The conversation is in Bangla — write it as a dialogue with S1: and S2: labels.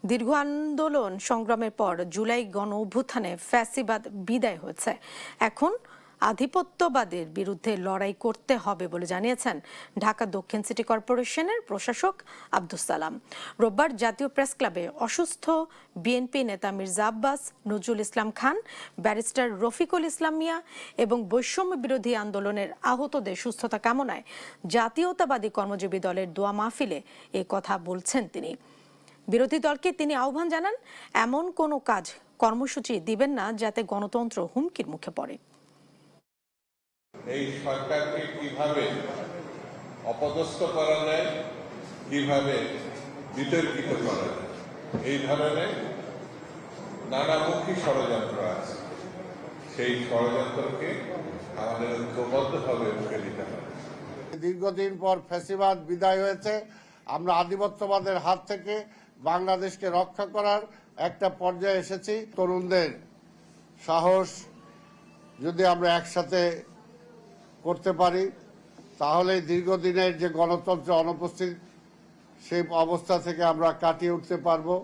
S1: দীর্ঘ আন্দোলন সংগ্রামের পর জুলাই গণ অভ্যুত্থানে ফ্যাসিবাদ বিদায় হয়েছে। এখন আধিপত্যবাদের বিরুদ্ধে লড়াই করতে হবে বলে জানিয়েছেন ঢাকা দক্ষিণ সিটি কর্পোরেশনের প্রশাসক আব্দুস সালাম। রোববার জাতীয় প্রেস ক্লাবে অসুস্থ বিএনপি নেতা মির্জা আব্বাস, নজরুল ইসলাম খান, ব্যারিস্টার রফিকুল ইসলাম মিয়া এবং বৈষম্য বিরোধী আন্দোলনের আহতদের সুস্থতা কামনায় জাতীয়তাবাদী কর্মজীবী দলের দোয়া মাহফিলে এ কথা বলছেন তিনি। বিরোধী দলকে তিনি আহ্বান জানান, এমন কোনো কাজ কর্মসূচি দিবেন না যাতে গণতন্ত্র হুমকির মুখে পড়ে।
S2: এই সরকারকে কিভাবে অপদস্থ করা যায়, কিভাবে বিতর্কিত করা যায়, এই ধরনের নানামুখী ষড়যন্ত্র আছে। সেই ষড়যন্ত্রকে আমাদের ঐক্যবদ্ধভাবে রুখে দিতে হবে।
S3: দীর্ঘদিন পর ফ্যাসিবাদ বিদায় হয়েছে। আমরা আধিপত্যবাদের হাত থেকে বাংলাদেশকে রক্ষা করার একটা পর্যায়ে এসেছি। তরুণদের সাহস যদি আমরা একসাথে করতে পারি, তাহলে দীর্ঘদিনের যে গণতন্ত্র অনুপস্থিত সেই অবস্থা থেকে আমরা কাটিয়ে উঠতে পারবো।